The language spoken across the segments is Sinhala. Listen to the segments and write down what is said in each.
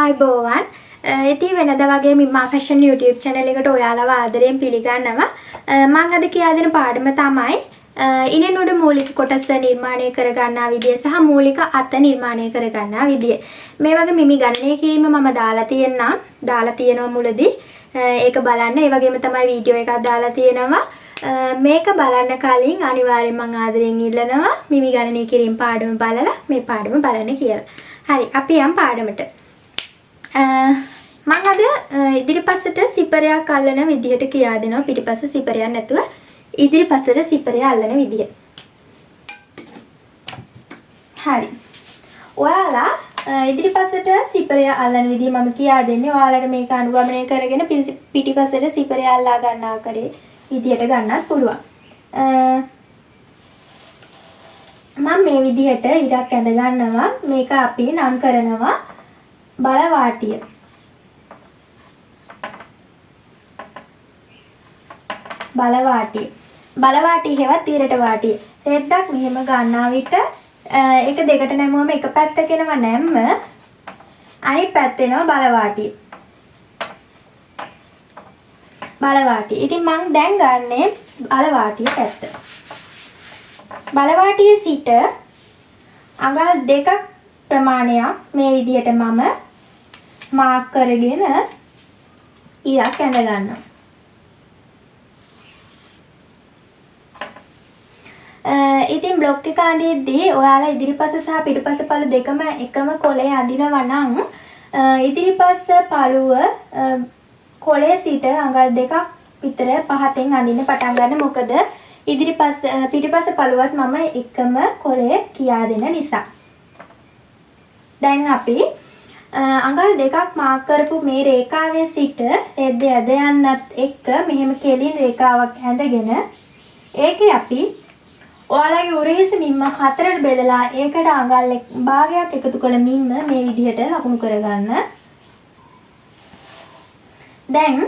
ආයිබෝවන් ඉතින් වෙනද වගේ මිම්මා ෆැෂන් YouTube channel එකට ඔයාලව ආදරයෙන් පිළිගන්නවා. මම අද කියා දෙන පාඩම තමයි ඉනෙන් උඩ මූලික කොටස නිර්මාණය කර ගන්නා විදිය සහ මූලික අත නිර්මාණය කර ගන්නා විදිය. මේ වගේ මිමි ගණනය කිරීම මම දාලා තියෙනවා මුලදී. ඒක බලන්න. ඒ වගේම තමයි වීඩියෝ එකක් දාලා තියෙනවා. මේක බලන්න කලින් අනිවාර්යෙන් මම ආදරයෙන් ඉල්ලනවා මිමි ගණනය කිරීම පාඩම බලලා මේ පාඩම බලන්න කියලා. හරි අපි යම් පාඩමට. මම අද ඉදිරිපස්සට සිපරයක් අල්ලන විදිහට කියා දෙනවා පිටිපස්ස සිපරයක් නැතුව ඉදිරිපස්සට සිපරය අල්ලන විදිය. හරි. ඔයාලා ඉදිරිපස්සට සිපරය අල්ලන විදිය මම කියා දෙන්නේ. ඔයාලට මේක අනුගමනය කරගෙන පිටිපස්සට සිපරය අල්ලා ගන්න ආකාරයේ විදිහට ගන්නත් පුළුවන්. මම මේ විදිහට ඉරක් ඇඳ ගන්නවා. මේක අපි නම් කරනවා බලවාටිය. බලවාටිය හෙවත් තීරට වාටිය. රෙද්දක් මෙහෙම ගන්නා විට ඒක දෙකට නැමුවම එක පැත්තක එනවා නැම්ම අනිත් පැත්ත එනවා බලවාටිය. ඉතින් මං දැන් ගන්නේ බලවාටිය පැත්ත. බලවාටියේ සිට අඟල් දෙකක් ප්‍රමාණයක් මේ විදිහට මම මාක් කරගෙන ඉරක් ඇඳ ගන්නවා. ඉතින් බ්ලොක් එක අඳිද්දී ඔයාලා ඉදිරිපස සහ පිටුපස පළු දෙකම එකම කොලේ අඳිනවා නම් ඉදිරිපස පළුව කොලේ සිට අඟල් දෙකක් විතර පහතෙන් අඳින්න පටන් ගන්න. මොකද පිටුපස පළුවත් මම එකම කොලේ කියා දෙන නිසා. දැන් අපි අඟල් දෙකක් මාක් කරපු මේ රේඛාවේ සිට රෙද්ද ඇද යන්නත් එක්ක මෙහෙම කෙලින් රේඛාවක් ඇඳගෙන ඒකේ අපි ඔයාලගේ උරහිස මිම්ම හතරට බෙදලා ඒකට අඟල් භාගයක් එකතු කළ මිම්ම මේ විදිහට ලකුණු කරගන්න. දැන්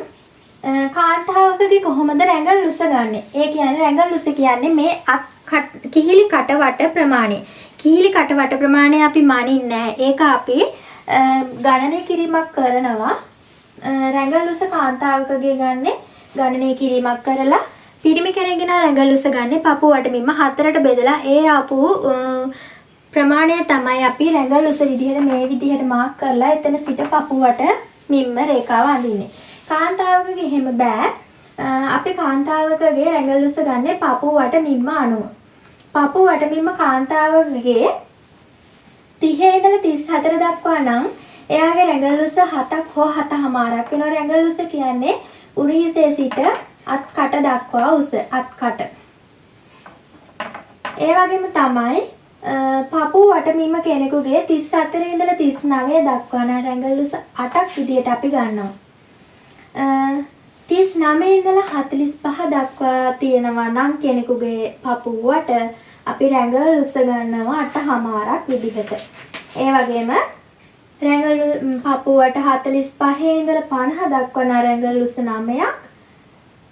කාන්තාවකගේ කොහොමද රැඟල් ලුස ගන්නෙ? ඒ කියන්නේ රැඟල් ලුස කියන්නේ මේ කිහිලි කටවට ප්‍රමාණය. කිහිලි කටවට ප්‍රමාණය අපි මනින්නේ නැහැ. ඒක අපි ගණනය කිරීමක් කරනවා. රැඟල් ලුස කාන්තාවකගේ ගණනය කිරීමක් කරලා පිරිමි කෙනෙක්ගේ රැඟල් ලුස ගන්නේ පපුවට මිම්ම හතරට බෙදලා ඒ ආපු ප්‍රමාණය තමයි අපි රැඟල් ලුස විදිහට මේ විදිහට මාක් කරලා එතන සිට පපුවට මිම්ම රේඛාව අඳින්නේ. කාන්තාවකගේ එහෙම බෑ. අපි කාන්තාවකගේ රැඟල් ලුස ගන්නේ පපුවට මිම්ම අනුව. පපුවට මිම්ම කාන්තාවකගේ 30 ඉඳලා 34 දක්වා නම් එයාගේ රැඟල් ලුස 7ක් හෝ 7.5ක් වෙනවා. රැඟල් ලුස කියන්නේ උරහිසේ සිට අත්කට දක්වා උස අත්කට. ඒ වගේම තමයි පපුවට මිම්ම කෙනෙකුගේ 34 ඉඳලා 39 දක්වා නම් රැඟල් ලුස 8ක් විදියට අපි ගන්නවා. 39 ඉඳලා 45 දක්වා තියෙනවා නම් කෙනෙකුගේ පපුවට අපි රැඟල් ලුස ගන්නවා 8.5ක් විදිහට. ඒ වගේම රැඟල් පපුවට 45 ඉඳලා 50 දක්වා නම් රැඟල් ලුස 9ක්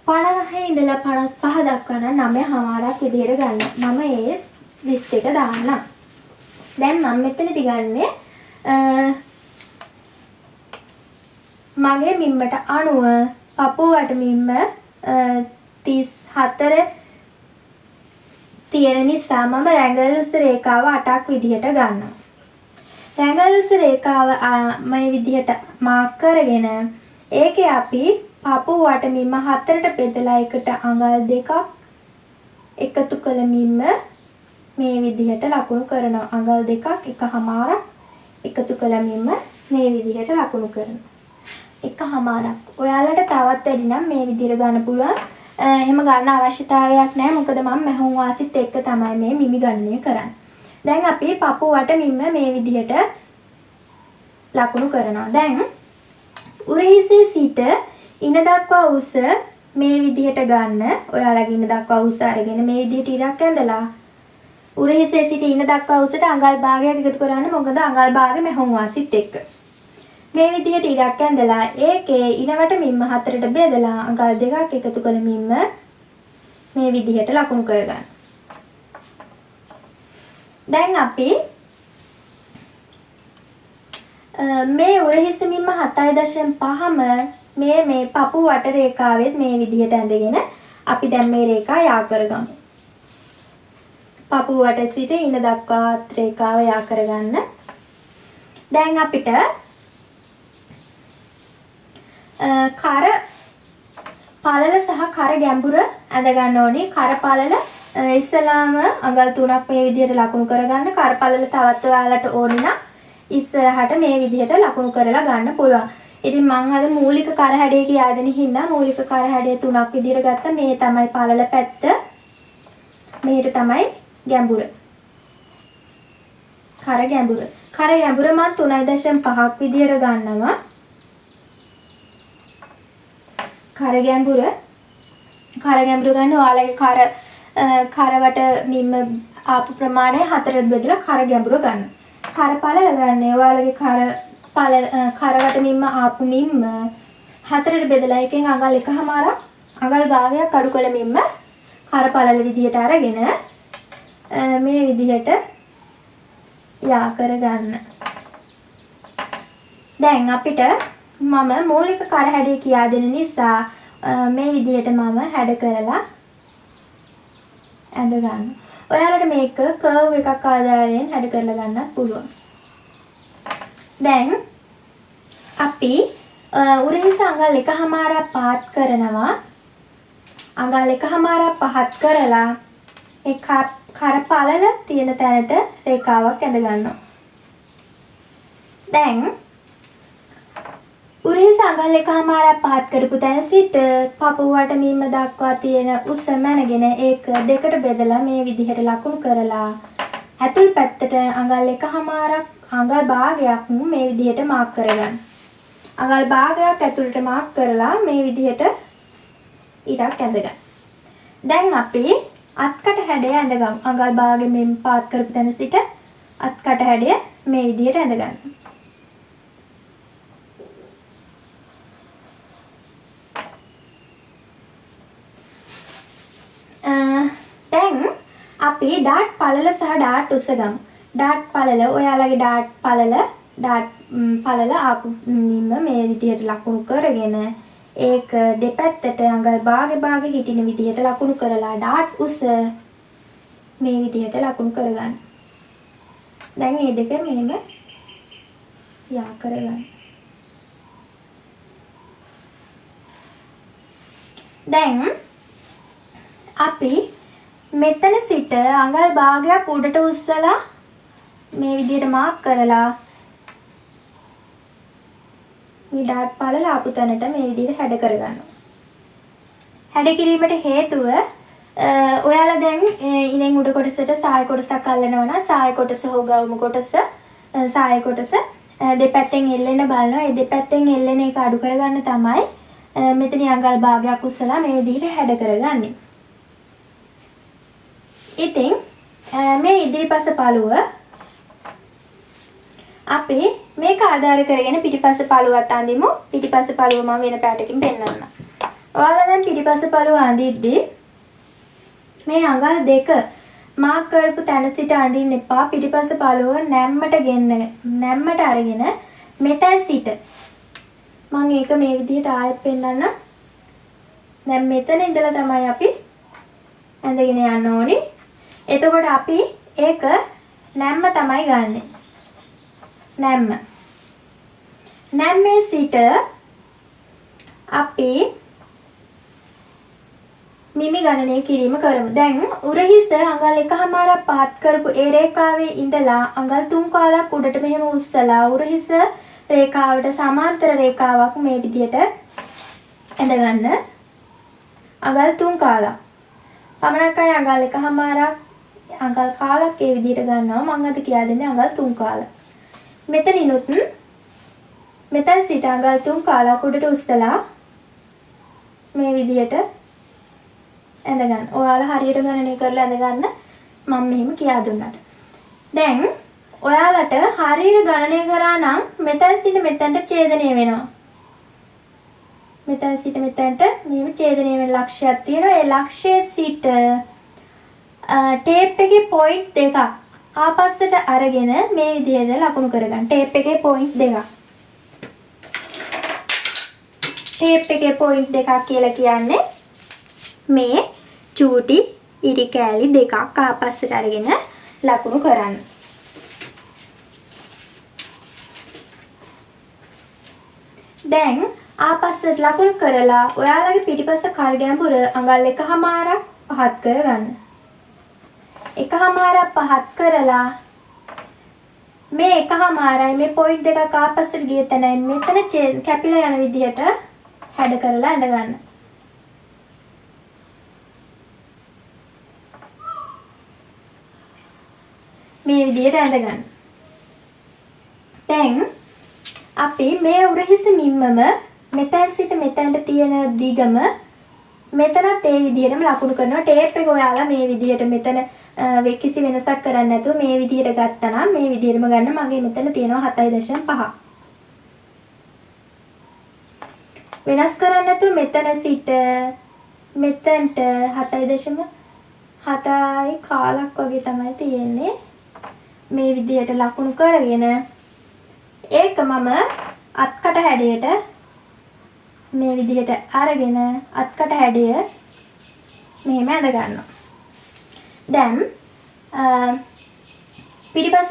50 ඉඳලා 55 දක්වා නම් 9.5ක් විදිහට ගන්නවා. මම ඒ ලිස්ට් එක දාන්නම්. දැන් මම මෙතනදි ගන්නේ මගේ මිම්මට අනුව පපුවට මිම්ම 34 තියෙන නිසා මම රැඟල් ලුස රේඛාව 8ක් විදිහට ගන්නවා. රැඟල් ලුස රේඛාව මේ විදිහට මාක් කරගෙන ඒකේ අපි පපුවට මිම්ම හතරට බෙදලා එකට අඟල් දෙකක් එකතු කළ මිම්ම මේ විදිහට ලකුණු කරනවා. අඟල් දෙකක් එකමාරක් එකතු කළ මිම්ම මේ විදිහට ලකුණු කරනවා. එකමාරක්. ඔයාලට තවත් වැඩි නම් මේ විදිහට ගන්න පුළුවන්. එහෙම ගන්න අවශ්‍යතාවයක් නැහැ. මොකද මම මහුම් වාසිත් එක්ක තමයි මේ මිමි ගණනය කරන්නේ. දැන් අපි පපුවට මිම්ම මේ විදිහට ලකුණු කරනවා. දැන් උරහිසේ සිට ඉන දක්වා උස මේ විදිහට ගන්න. ඔයාලගේ ඉන දක්වා උස අරගෙන මේ විදිහට ඉරක් ඇඳලා උරහිසේ සිට ඉන දක්වා උසට අඟල් භාගයක් එකතු කරන්න. මොකද අඟල් භාගෙ මහුම් වාසිත් එක්ක. මේ විදිහට ඉරක් ඇඳලා ඒකේ ඉනවට මිම්ම හතරට බෙදලා අඟල් දෙකක් එකතු කළ මිම්ම මේ විදිහට ලකුණු කරගන්න. දැන් අපි මේ උරහිස මිම්ම 7.5ම මේ පපු වට රේඛාවෙත් මේ විදිහට ඇඳගෙන අපි දැන් මේ රේඛා යා කරගමු. පපු වට සිට ඉන දක්වා රේඛාව යා කරගන්න. දැන් අපිට කර පළල සහ කර ගැඹුර ඇඳ ගන්න ඕනි. කර පළල ඉස්සලාම අඟල් 3ක් මේ විදිහට ලකුණු කරගන්න. කර පළල තවත් ඔයාලට ඕනි නම් ඉස්සරහට මේ විදිහට ලකුණු කරලා ගන්න පුළුවන්. ඉතින් මම අද මූලික කර හැඩය කියා දෙන හින්දා මූලික කර හැඩය 3ක් විදිහට ගත්තා. මේ තමයි පළල පැත්ත. මේක තමයි ගැඹුර. කර ගැඹුර. කර ගැඹුර මම 3.5ක් විදිහට ගන්නවා. කර ගැඹුර ගන්න ඔයාලගේ කරවට මිම්ම ආපු ප්‍රමාණය 4ට බෙදලා කර ගැඹුර ගන්න. කර පළල ගන්න ඔයාලගේ කරවට මිම්ම ආපු මිම්ම 4ට බෙදලා එකෙන් අඟල් 1/2 අඟල් භාගයක් අඩු කළ මිම්ම කර පළල විදියට අරගෙන මේ විදිහට යා කරගන්න. දැන් අපිට මම මූලික කර හැඩය කියා දෙන නිසා මේ විදිහට මම හැඩ කරලා ඇඳ ගන්න. ඔයාලට මේක කර්ව් එකක් ආධාරයෙන් හැඩ කරලා ගන්නත් පුළුවන්. දැන් අපි උරහිස අඟල් 1/2 පාත් කරනවා. අඟල් 1/2 පහත් කරලා ඒ කර පළල තියෙන තැනට රේඛාවක් ඇඳ ගන්නවා. දැන් උරහිස අඟල් 1/2 පහත් කරපු තැන සිට පපුවට මිම්ම දක්වා තියෙන උස මැනගෙන ඒක දෙකට බෙදලා මේ විදිහට ලකුණු කරලා ඇතුල් පැත්තට අඟල් 1/2 අඟල් භාගයක් මේ විදිහට මාක් කරගන්න. අඟල් භාගයක් ඇතුළට මාක් කරලා මේ විදිහට ඉරක් ඇඳගන්න. දැන් අපි අත්කට හැඩය ඇඳගමු. අඟල් භාගෙන් පාත් කරපු තැන සිට අත්කට හැඩය මේ විදිහට ඇඳගන්න. දැන් අපි ඩාට් පළල සහ ඩාට් උස ගමු. ඩාට් පළල ඔයාලගේ ඩාට් පළල ආපු මිම්ම මේ විදිහට ලකුණු කරගෙන ඒක දෙපැත්තට අඟල් භාගෙ හිටින විදිහට ලකුණු කරලා ඩාට් උස මේ විදිහට ලකුණු කරගන්න. දැන් මේ දෙක මෙහෙම යා කරගන්න. දැන් අපි මෙතන සිට අඟල් භාගයක් උඩට උස්සලා මේ විදිහට මාක් කරලා මේ ඩාට් පළල ආපු තැනට මේ විදිහට හැඩ කරගන්නවා. හැඩ කිරීමට හේතුව ඔයාලා දැන් ඉනෙන් උඩ කොටසට සාය කොටසක් අල්ලනවා නම් සාය කොටස හෝ ගවුම කොටස සාය කොටස දෙපැත්තෙන් එල්ලෙන්න බලනවා. ඒ දෙපැත්තෙන් එල්ලෙන එක අඩු කරගන්න තමයි මෙතන අඟල් භාගයක් උස්සලා මේ විදිහට හැඩ කරගන්නේ. ඉතින් මේ ඉදිරිපස පළුව අපි මේක ආධාර කරගෙන පිටිපස්ස පළුවත් අඳිමු. පිටිපස්ස පළුව මම වෙන පැටකින් පෙන්නන්නම්. ඔයාලා දැන් පිටිපස්ස පළුව අඳිද්දී මේ අඟල් දෙක මාක් කරපු තැන සිට අඳින්න එපා. පිටිපස්ස පළුව නැම්මට අරගෙන මෙතෙන් සිට මම ඒක මේ විදිහට ආයෙත් පෙන්නන්නම්. දැන් මෙතන ඉඳලා තමයි අපි ඇඳගෙන යන්න ඕනි. එතකොට අපි ඒක නැම්ම තමයි ගන්නෙ. නැම්මේ සිට අපි මිමි ගණනය කිරීම කරමු. දැන් උරහිස අඟල් 1/2 පාත් කරපු ඒ රේඛාවේ ඉඳලා අඟල් 3 කාලක් උඩට මෙහෙම උස්සලා උරහිස රේඛාවට සමාන්තර රේඛාවක් මේ විදිහට ඇඳගන්න. අඟල් 3 කාලක්. පමණක් අය අඟල් 1/2 අඟල් කාලක් ඒ විදිහට ගන්නවා. මම අද කියා දෙන්නේ අඟල් 3 කාලක්. මෙතනිනුත් මෙතන සිට අඟල් 3 කාලක් උඩට උස්සලා මේ විදිහට ඇඳගන්න. ඔයාලා හරියට ගණනය කරලා ඇඳගන්න මම මෙහෙම කියා දුන්නාට. දැන් ඔයාලට හරියට ගණනය කරා නම් මෙතන සිට මෙතනට ඡේදනය වෙනවා. මෙතන සිට මෙතනට මෙහෙම ඡේදනය වෙන ලක්ෂයක් තියෙනවා. ඒ ලක්ෂයේ සිට ටේප් එකේ පොයින්ට් දෙකක් ආපස්සට අරගෙන මේ විදිහට ලකුණු කරගන්න. ටේප් එකේ පොයින්ට් දෙකක්. ටේප් එකේ පොයින්ට් දෙකක් කියලා කියන්නේ මේ චූටි ඉරි කෑලි දෙකක් ආපස්සට අරගෙන ලකුණු කරන්න. දැන් ආපස්සට ලකුණු කරලා ඔයාලගේ පිටිපස්ස කල් ගැඹුර අඟල් 1/2ක් පහත් කරගන්න. 1/2ක් පහත් කරලා මේ 1/2යි මේ පොයින්ට් දෙකක් ආපස්සට ගිය තැනයි මෙතන කැපිලා යන විදිහට හැඩ කරලා ඇඳ ගන්න. මේ විදිහට ඇඳ ගන්න. දැන් අපි මේ උරහිස මිම්මම මෙතෙන් සිට මෙතෙන්ට තියෙන දිගම මෙතනත් ඒ විදිහටම ලකුණු කරනවා. ටේප් එක ඔයාලා මේ විදිහට මෙතන කිසි වෙනසක් කරන්නේ නැතුව මේ විදිහට ගත්තා නම් මේ විදිහටම ගන්න. මගේ මෙතන තියෙනවා 7.5. වෙනස් කරන්නේ නැතුව මෙතන සිට මෙතෙන්ට 7.7යි කාලක් වගේ තමයි තියෙන්නේ. මේ විදිහට ලකුණු කරගෙන ඒක මම අත්කට හැඩයට මේ විදිහට අරගෙන අත්කට හැඩය මෙහෙම ඇඳ ගන්නවා. දැන් පිටිපස්ස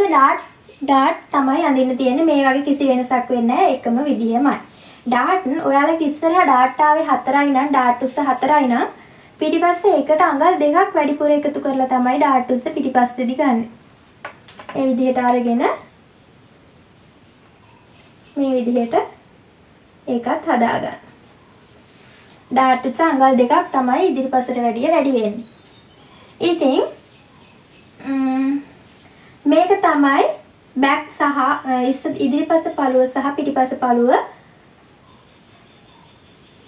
ඩාට් තමයි අඳින්න තියෙන්නේ. මේ වගේ කිසි වෙනසක් වෙන්නේ නැහැ. එකම විදිහමයි. ඩාට් ඔයාලගේ ඉස්සරහා ඩාට් ආවේ 4යි නම් ඩාට් උස්ස 4යි නම් පිටිපස්ස එකට අඟල් දෙකක් වැඩිපුර එකතු කරලා තමයි ඩාට් උස්ස පිටිපස්සේදී ගන්න. මේ විදිහට අරගෙන මේ විදිහට ඒකත් හදා ගන්න. ඩාට් උස්ස අඟල් දෙකක් තමයි ඉදිරිපසට වැඩි වෙන්නේ. ඉතින් මේක තමයි බෑක් සහ ඉදිරිපස පළුව සහ පිටිපස පළුව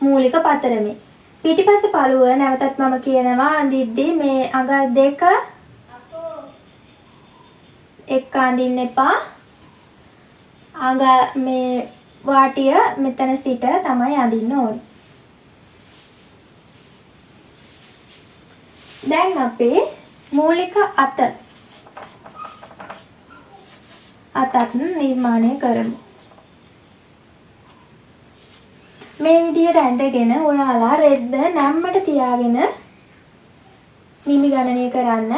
මූලික පතරමේ. පිටිපස පළුව නැවතත් මම කියනවා අඳිද්දී මේ අඟල් දෙක එක්ක අඳින්න එපා. මේ වාටිය මෙතන සිට තමයි අඳින්න ඕනේ. දැන් අපේ මූලික අතත් නිර්මාණය කරමු. මේ විදිහට ඇඳගෙන ඔයාලා රෙද්ද නැම්මට තියාගෙන නිමි ගණනය කරන්න.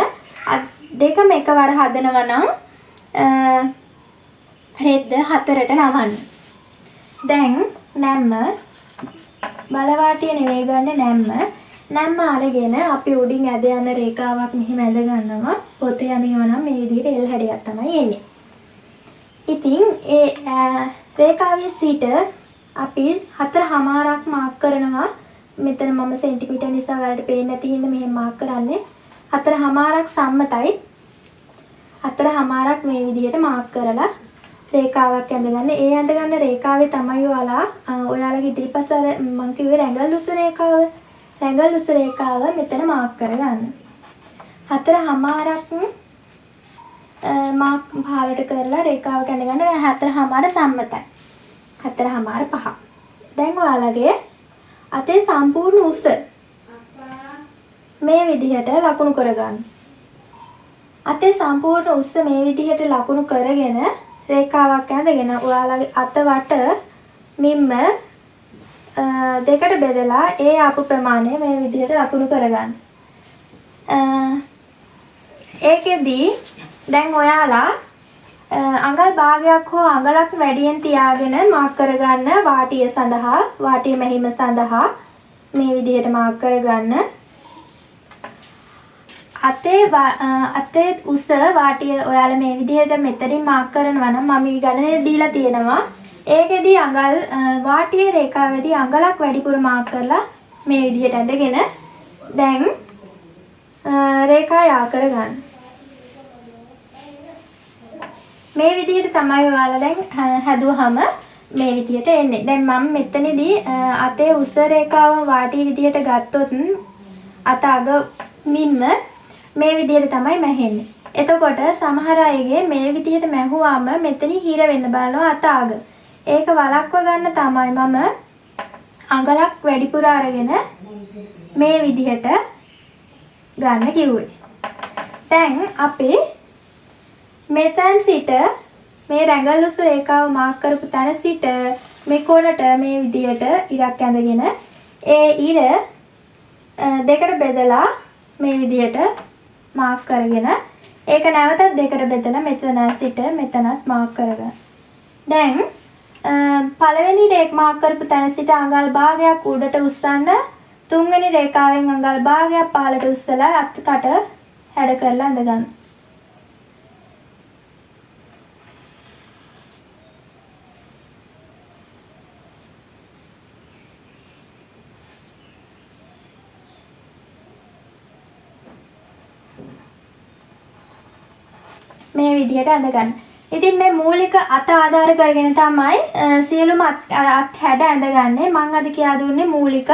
දෙකම එකවර හදනවා නම් රෙද්ද 4ට නමන්න. දැන් නැම්ම බලවාටිය නෙවෙයි ගන්න නැම්ම අරගෙන අපි උඩින් ඇද යන රේඛාවක් මෙහෙම ඇඳ ගන්නවා. පොතේ අඳිනවා නම් මේ විදිහට එල් හැඩයක් තමයි එන්නේ. ඉතින් ඒ රේඛාවේ සිට අපි 4/2ක් මාක් කරනවා. මෙතන මම සෙන්ටිමීටර් නිසා ඔයාලට පේන්නේ නැති හින්දා මෙහෙම මාක් කරන්නේ. 4/2ක් සම්මතයි. 4/2ක් මේ විදිහට මාක් කරලා රේඛාවක් ඇඳගන්න. ඒ ඇඳගන්න රේඛාවේ තමයි ඔයාලගේ ඉදිරිපස මම කිව්වේ රැඟල් උස රේඛාව. රැඟල් උස රේඛාව මෙතන මාක් කරගන්න. 4/2ක් මාක් පහලට කරලා රේඛාවක් ඇඳගන්න. 4/2 සම්මතයි. 4/2 5. දැන් ඔයාලගේ අතේ සම්පූර්ණ උස මේ විදිහට ලකුණු කරගන්න. අතේ සම්පූර්ණ උස මේ විදිහට ලකුණු කරගෙන රේඛාවක් ඇඳගෙන ඔයාලගේ අත වට මිම්ම දෙකට බෙදලා ඒ ආපු ප්‍රමාණය මේ විදිහට ලකුණු කරගන්න. ඒකෙදී දැන් ඔයාලා අඟල් භාගයක් හෝ අඟලක් වැඩියෙන් තියාගෙන මාක් කරගන්න වාටිය සඳහා වාටිය මෙහිම සඳහා මේ විදිහට මාක් කරගන්න. අතේ උස වාටිය ඔයාලා මේ විදිහට මෙතනින් මාක් කරනවා නම් මම ගණනේ දීලා තියෙනවා. ඒකෙදී අඟල් වාටියේ රේඛාවේදී අඟලක් වැඩිපුර මාක් කරලා මේ විදිහට ඇඳගෙන දැන් රේඛා යා කරගන්න. මේ විදිහට තමයි ඔයාලා දැන් හැදුවහම මේ විදිහට එන්නේ. දැන් මම මෙතනදී අතේ උස රේඛාව වාටිය විදිහට ගත්තොත් අත අග මිම්ම මේ විදිහට තමයි මැහෙන්නේ. එතකොට සමහර අයගේ මේ විදිහට මැහුවාම මෙතනින් හිර වෙන්න බලනවා අත අග. ඒක වළක්ව ගන්න තමයි මම අඟලක් වැඩිපුර අරගෙන මේ විදිහට ගන්න කිව්වේ. දැන් අපි මෙතෙන් සිට මේ රැඟල් උස රේඛාව මාක් කරපු තැන සිට මේ කොනට මේ විදියට ඉරක් ඇඳගෙන ඒ ඉර දෙකට බෙදලා මේ විදියට මාක් කරගෙන ඒක නැවතත් දෙකට බෙදලා මෙතන සිට මෙතනත් මාක් කරගන්න. දැන් පළවෙනි රේඛ මාක් කරපු තැන සිට අඟල් භාගයක් උඩට උස්සන්න තුන්වෙනි රේඛාවෙන් අඟල් භාගයක් පහළට උස්සලා අත්කට හැඩ කරලා අඳ ගන්න. මේ විදිහට අඳ ගන්න. ඉතින් මේ මූලික අත ආධාර කරගෙන තමයි සියලුම අත් හැඩ ඇඳගන්නේ. මම අද කියා දුන්නේ මූලික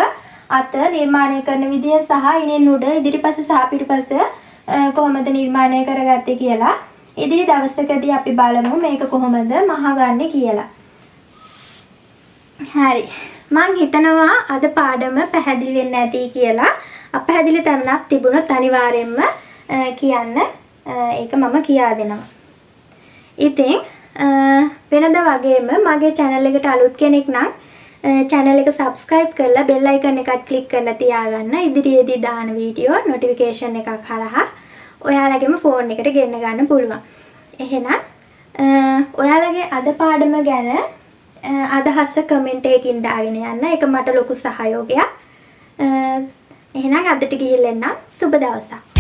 අත නිර්මාණය කරන විදිය සහ ඉනින් උඩ ඉදිරිපස සහ පිටුපස කොහොමද නිර්මාණය කරගත්තේ කියලා. ඉදිරි දවසකදී අපි බලමු මේක කොහොමද මහගන්නේ කියලා. හරි. මම හිතනවා අද පාඩම පැහැදිලි වෙන්න ඇති කියලා. අපැහැදිලි තැනක් තිබුණොත් අනිවාර්යයෙන්ම කියන්න. ඒක මම කියා දෙනවා. ඉතින් වෙනද වගේම මගේ channel එකට අලුත් කෙනෙක් නම් channel එක subscribe කරලා bell icon එකත් click කරලා තියාගන්න. ඉදිරියේදී දාන වීඩියෝ notification එකක් හරහා ඔයාලගේම phone එකට ගෙන්න ගන්න පුළුවන්. එහෙනම් ඔයාලගේ අද පාඩම ගැන අදහස comment එකකින් දාගෙන යන්න. ඒක මට ලොකු සහයෝගයක්. එහෙනම් අදට ගිහින් එන්න. සුබ දවසක්.